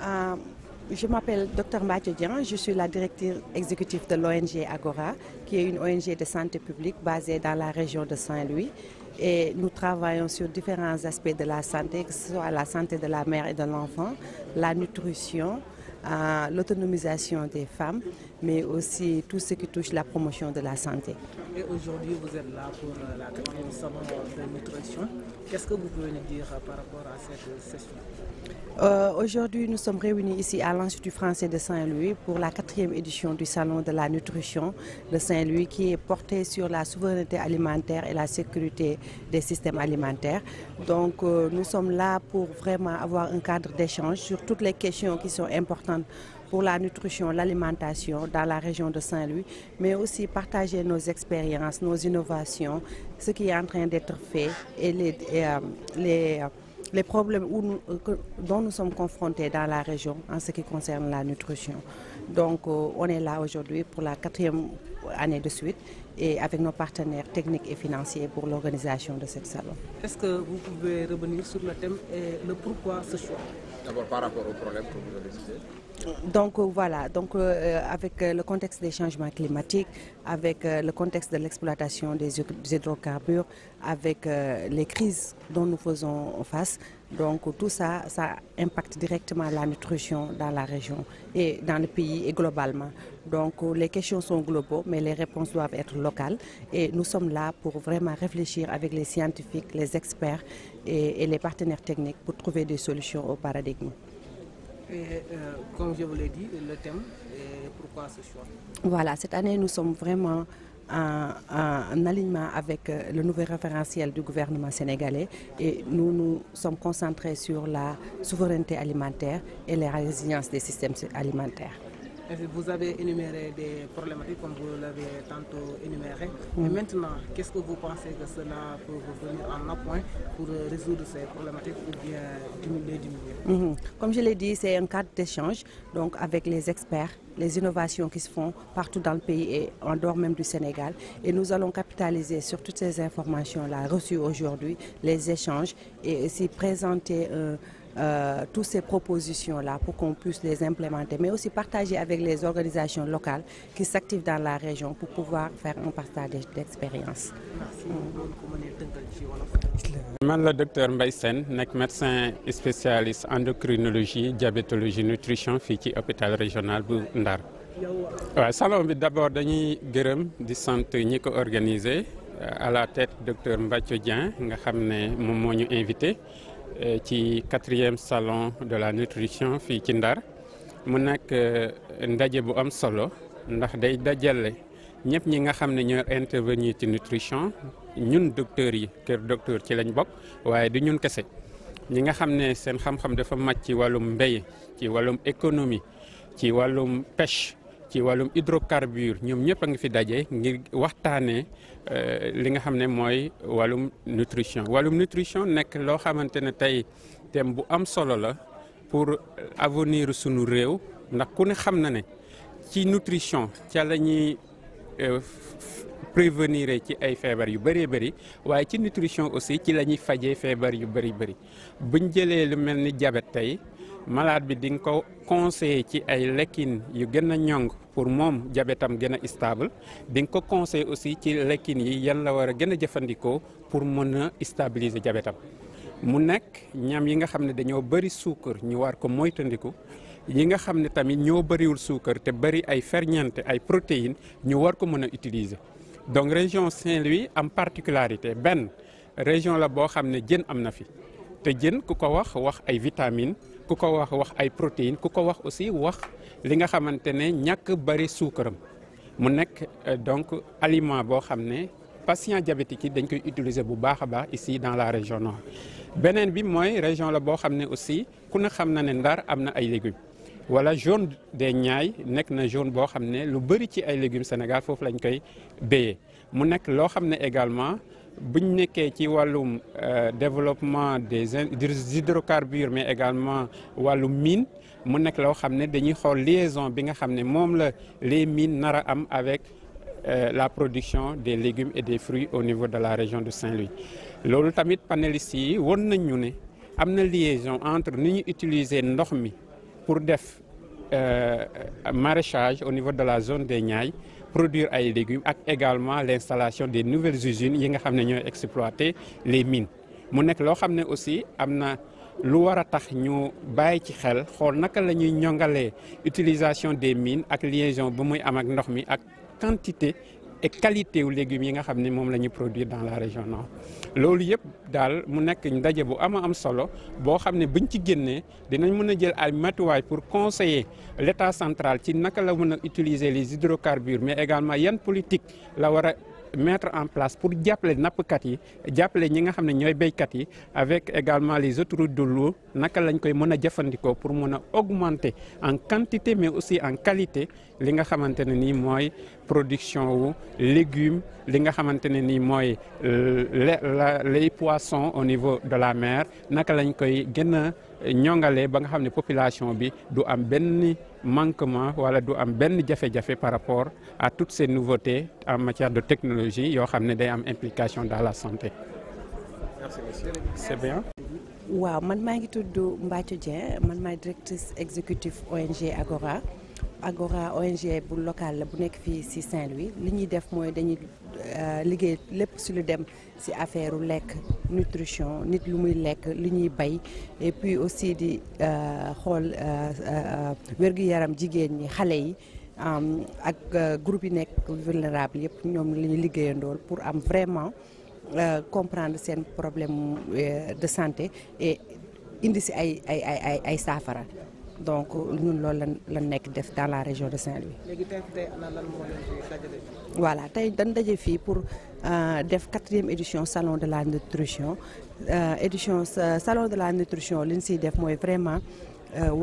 Euh, je m'appelle Dr Mbathio Dieng, je suis la directrice exécutive de l'ONG Agora, qui est une ONG de santé publique basée dans la région de Saint-Louis. Et nous travaillons sur différents aspects de la santé, que ce soit la santé de la mère et de l'enfant, la nutrition, l'autonomisation des femmes, mais aussi tout ce qui touche la promotion de la santé. Et aujourd'hui, vous êtes là pour la 4e salon de nutrition. Qu'est-ce que vous pouvez nous dire par rapport à cette session? Aujourd'hui, nous sommes réunis ici à l'Institut français de Saint-Louis pour la 4e édition du Salon de la nutrition de Saint-Louis qui est porté sur la souveraineté alimentaire et la sécurité des systèmes alimentaires. Donc nous sommes là pour vraiment avoir un cadre d'échange sur toutes les questions qui sont importantes pour la nutrition, l'alimentation dans la région de Saint-Louis, mais aussi partager nos expériences, nos innovations, ce qui est en train d'être fait et les problèmes dont nous sommes confrontés dans la région en ce qui concerne la nutrition. Donc on est là aujourd'hui pour la 4e année de suite et avec nos partenaires techniques et financiers pour l'organisation de ce salon. Est-ce que vous pouvez revenir sur le thème et le pourquoi ce choix? D'abord par rapport au problème que vous avez cité. Donc voilà, avec le contexte des changements climatiques, avec le contexte de l'exploitation des hydrocarbures, avec les crises dont nous faisons face, donc tout ça, ça impacte directement la nutrition dans la région et dans le pays et globalement. Donc les questions sont globales, mais les réponses doivent être locales et nous sommes là pour vraiment réfléchir avec les scientifiques, les experts et les partenaires techniques pour trouver des solutions au paradigme. Et comme je vous l'ai dit, le thème et pourquoi ce choix? Voilà, cette année nous sommes vraiment en alignement avec le nouveau référentiel du gouvernement sénégalais et nous sommes concentrés sur la souveraineté alimentaire et la résilience des systèmes alimentaires. Vous avez énuméré des problématiques comme vous l'avez tantôt énuméré. Et maintenant, qu'est-ce que vous pensez que cela peut vous venir en appoint pour résoudre ces problématiques ou bien les diminuer? Comme je l'ai dit, c'est un cadre d'échange donc avec les experts, les innovations qui se font partout dans le pays et en dehors même du Sénégal. Et nous allons capitaliser sur toutes ces informations-là reçues aujourd'hui, les échanges et aussi présenter toutes ces propositions-là pour qu'on puisse les implémenter, mais aussi partager avec les organisations locales qui s'activent dans la région pour pouvoir faire un partage d'expérience. Man la docteur Mbaye Sène nekk médecin spécialiste endocrinologie diabétologie nutrition fii ci hôpital régional bu Ndar. waaw salon bi d'abord dañuy gërëm di sant ñi ko organisé à la tête docteur Mbathio Dieng nga xam ne moom moo ñu invité ci 4e salon de la nutrition fii ci Ndar mu nekk ndaje bu am solo ndax day dajale ñëpp ñi nga xam ne ñoo intervenir ci nutrition ñun docteurs yi kër docteur ci lañ bokk waaye du ñun kese ñi nga xam ne seen xam-xam dafa màcc ci wàllum mbéy ci wàllum économie ci wàllum pêche ci wàllum hydrocarbure ñoom ñëpp a ngi fi daje ngir waxtaanee li nga xam ne mooy wàllum nutrition nekk loo xamante ne tey thème bu am solo la pour avenir sunu réew ndax ku ne xam na ne ci nutrition ca la ñuy prévenir ci ay feebar yu bëree bëri waaye ci nutrition aussi ci la ñuy fajee feebar yu bëri buñ jëlee lu mel ni diabète tey malade bi di nga ko conseiller ci ay lekkin yu gën a ñoŋ pour moom diabètam gën a stable di nga ko conseiller aussi ci lekkin yi yan la war a gën a jëfandikoo pour mën a stabiliser diabètam mu nekk ñam yi nga xam ne dañoo bëri suukar ñu war ko moytandiku yi nga xam ne tamit ñoo bëriwul suukar te bëri ay ferñeent ay protéines ñu war ko mën a utiliser. Donc région Saint-Louis am particularité benn région la boo xam ne jën am na fi te jën ku ko wax ay vitamines ku ko wax ay protéines ku ko wax aussi wax li nga xamante ne ñàkk bëri suukaram mu nekk donc aliment boo xam ne patients diabétiques yi dañ koy utiliser bu baax a baax ici dans la région nord. beneen bi mooy région la boo xam ne aussi ku ne xam na ne Ndar am na ay légumes wala zone des Niayes nekk na zone boo xam ne lu bëri ci ay légumes Sénégal foofu lañ koy béyee mu nekk loo xam ne également buñ nekkee ci wàllum développement des hydrocarbures mais également wàllum mine mu nekk loo xam ne dañuy xool liaison bi nga xam ne moom la les mines nar a am avec la production des légumes et des fruits au niveau de la région de Saint-Louis. loolu tamit panélistes yi won nañ ñu ne am na liaison entre ni ñu utiliser ndox mi pour def maraîchage au niveau de la zone des Niayes, produire ay légumes ak également l'installation des nouvelles usines yi nga xam ne ñooy exploiter les mines mu nekk loo xam ne aussi am na lu war a tax ñu bàyyi ci xel xool naka la ñuy ñongalee utilisation des mines ak liaison bu muy am ak ndox mi ak quantité et qualité wu légumes yi nga xam ne moom la ñuy produire dans la région nord. loolu yëpp daal mu nekk ndaje bu am solo boo xam ne buñ ci génnee dinañ mën a jël ay matuwaay pour conseiller l'État central ci naka la mën a utiliser les hydrocarbures mais également yan politique la war a mettre en place pour jàppale nappkat yi jàppale ñi nga xam ne ñooy béykat yi avec également les autoroutes de l'eau naka lañ koy mën a jëfandikoo pour mën a augmenter en quantité mais aussi en qualité li nga xamante ne nii mooy production wu légumes li nga xamante ne nii mooy les poissons au niveau de la mer naka lañ koy gën a ñongalee ba nga xam ne population bi du am benn manquement wala du am benn jafe-jafe par rapport à toutes ces nouveautés en matière de technologie yoo xam ne day am implication dans la santé. Merci, monsieur. C'est bien. waaw man maa ngi tudd Mbathio Dieng man maay directrice exécutive ONG Agora. Agora ONG bu local la bu nekk fii ci Saint-Louis li ñuy def mooy dañuy liggéey lépp ci lu dem ci affaire lekk nutrition nit lu muy lekk li ñuy bay et puis aussi di xool wér-gu-yaram jigéen ñi xale yi ak groupe yi nekk vulnérable yëpp ñoom la ñuy liggéeyandool pour am vraiment comprendre seen problème de santé et indi ci ay saafara. donc ñun loolu lan nekk def dans la région de Saint-Louis. léegi tey ana lan moo leen fi dajale. voilà tey dañ daje fii pour def 4e édition salon de la nutrition salon de la nutrition li ñu siy def mooy vraiment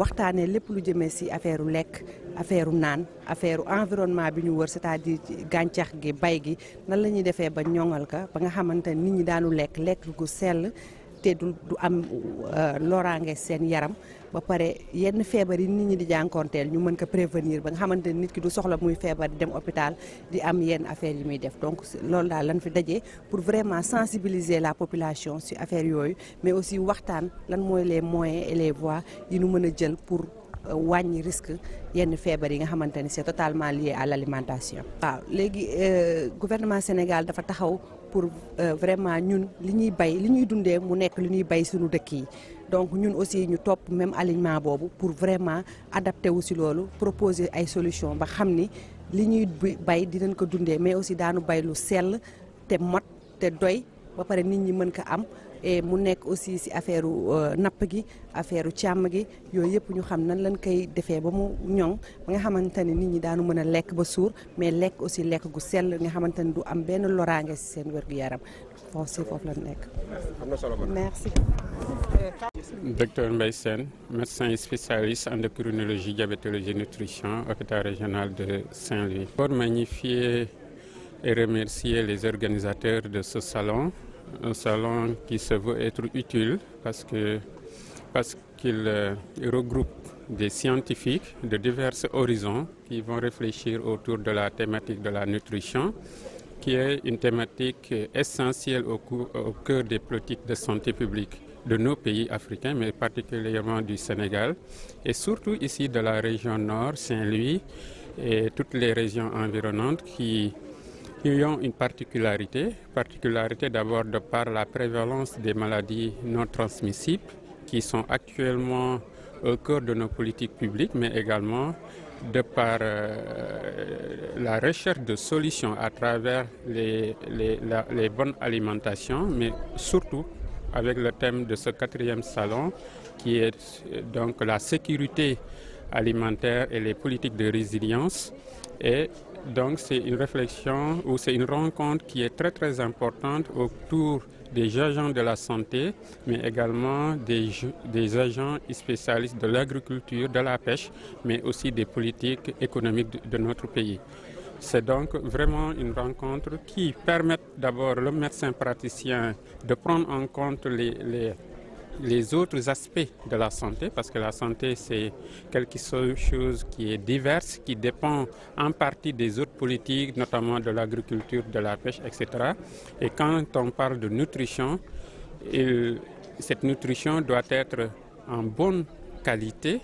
waxtaanee lépp lu jëmee si affaire lekk affaire naan affaire environnement bi ñu wër c'est-à-dire gàncax gi bay gi nan la ñuy defee ba ñoŋal ka ba nga xamante nit ñi daanu lekk gu sell. te du am loraange seen yaram ba pare yenn feebar yi nit ñi di jànkoonteel ñu mën ko prévenir ba nga xamante ne nit ki du soxla muy feebar di dem hôpital di am yenn affaires yi muy def donc loolu daal lan fi dajee pour vraiment sensibiliser la population ci affaire yooyu mais aussi waxtaan lan mooy les moyens et les voies yi ñu mën a jël pour wàññi risque yenn feebar yi nga xamante ni c'est totalement lié à l'alimentation. waaw léegi gouvernement Sénégal dafa taxaw pour vraiment ñun li ñuy bay li ñuy dundee mu nekk li ñuy bay suñu dëkk yi donc ñun aussi ñu topp même alignement boobu pour vraiment adapté wu ci loolu proposer ay solutions ba xam ni li ñuy bay dinañ ko dundee mais aussi daanu bay lu sell te mot te doy ba pare nit ñi mën ko am. et mu nekk aussi ci affaire napp gi affaire càmm gi yooyu yëpp ñu xam nan lañ koy defee ba mu ñoŋ ba nga xamante ni nit ñi daanu mën a lekk ba suur mais lekk aussi lekk gu sell nga xamante ni du am benn loraange ci seen wér-gu-yaram foofu la nekk. Merci. Docteur Mbaye Sène, médecin et spécialiste endocrinologie, diabétologie, nutrition, hôpital régional de Saint-Louis. Pour magnifier et remercier les organisateurs de ce salon. Un salon qui se veut être utile parce qu'il regroupe des scientifiques de divers horizons qui vont réfléchir autour de la thématique de la nutrition, qui est une thématique essentielle au cœur des politiques de santé publique de nos pays africains, mais particulièrement du Sénégal, et surtout ici de la région nord, Saint-Louis, et toutes les régions environnantes qui ont une particularité d'abord de par la prévalence des maladies non transmissibles qui sont actuellement au cœur de nos politiques publiques, mais également de par la recherche de solutions à travers les bonnes alimentations, mais surtout avec le thème de ce 4e salon qui est donc la sécurité alimentaire et les politiques de résilience. Et donc c'est une réflexion ou c'est une rencontre qui est très très importante autour des agents de la santé, mais également des agents spécialistes de l'agriculture, de la pêche, mais aussi des politiques économiques de notre pays. C'est donc vraiment une rencontre qui permet d'abord le médecin praticien de prendre en compte les autres aspects de la santé, parce que la santé, c'est quelque chose qui est diverse, qui dépend en partie des autres politiques, notamment de l'agriculture, de la pêche, etc. Et quand on parle de nutrition, cette nutrition doit être en bonne qualité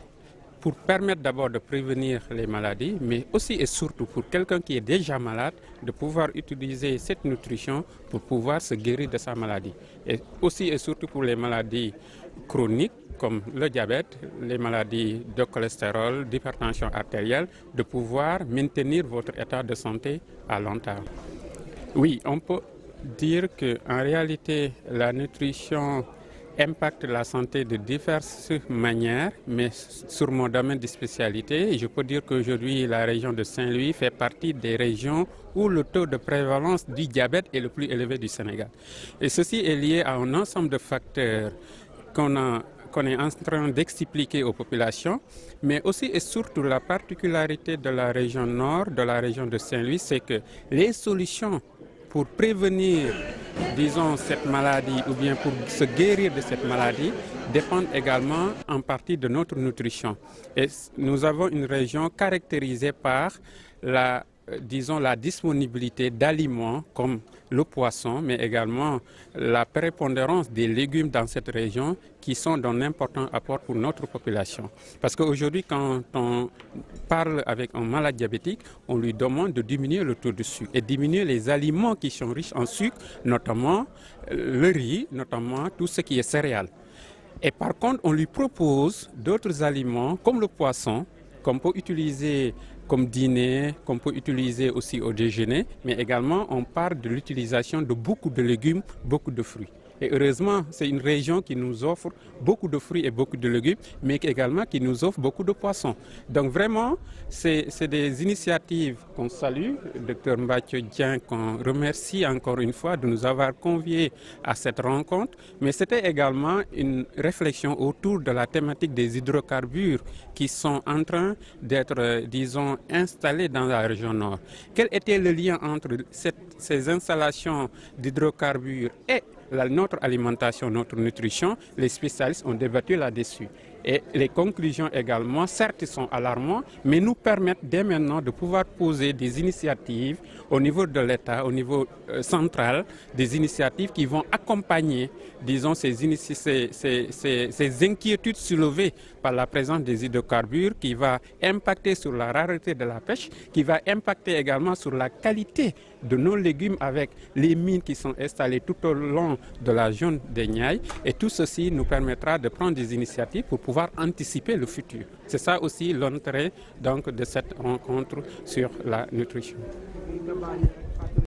pour permettre d'abord de prévenir les maladies, mais aussi et surtout pour quelqu'un qui est déjà malade, de pouvoir utiliser cette nutrition pour pouvoir se guérir de sa maladie. Et aussi et surtout pour les maladies chroniques, comme le diabète, les maladies de cholestérol, d'hypertension artérielle, de pouvoir maintenir votre état de santé à long terme. Oui, on peut dire qu'en réalité, la nutrition impacte la santé de diverses manières, mais sur mon domaine de spécialité, je peux dire qu'aujourd'hui, la région de Saint-Louis fait partie des régions où le taux de prévalence du diabète est le plus élevé du Sénégal. Et ceci est lié à un ensemble de facteurs qu'on est en train d'expliquer aux populations, mais aussi et surtout la particularité de la région nord, de la région de Saint-Louis, c'est que les solutions pour prévenir, disons, cette maladie ou bien pour se guérir de cette maladie dépendent également en partie de notre nutrition. Et nous avons une région caractérisée par la disponibilité d'aliments comme le poisson, mais également la prépondérance des légumes dans cette région qui sont d'un important apport pour notre population. Parce qu'aujourd'hui, quand on parle avec un malade diabétique, on lui demande de diminuer le taux de sucre et diminuer les aliments qui sont riches en sucre, notamment le riz, notamment tout ce qui est céréales. Et par contre, on lui propose d'autres aliments comme le poisson, qu'on peut utiliser comme dîner, qu'on peut utiliser aussi au déjeuner, mais également on parle de l'utilisation de beaucoup de légumes, beaucoup de fruits. Et heureusement, c'est une région qui nous offre beaucoup de fruits et beaucoup de légumes, mais également qui nous offre beaucoup de poissons. Donc vraiment, c'est des initiatives qu'on salue. Le Dr Mbathio Dieng, qu'on remercie encore une fois de nous avoir conviés à cette rencontre. Mais c'était également une réflexion autour de la thématique des hydrocarbures qui sont en train d'être, disons, installés dans la région nord. Quel était le lien entre ces installations d'hydrocarbures et notre alimentation, notre nutrition? Les spécialistes ont débattu là-dessus. Et les conclusions également, certes, sont alarmantes, mais nous permettent dès maintenant de pouvoir poser des initiatives au niveau de l'État, au niveau central, des initiatives qui vont accompagner, disons, ces inquiétudes soulevées par la présence des hydrocarbures, qui va impacter sur la rareté de la pêche, qui va impacter également sur la qualité de nos légumes avec les mines qui sont installées tout au long de la zone des Niayes. Et tout ceci nous permettra de prendre des initiatives pour pouvoir anticiper le futur. C'est ça aussi l'intérêt donc de cette rencontre sur la nutrition.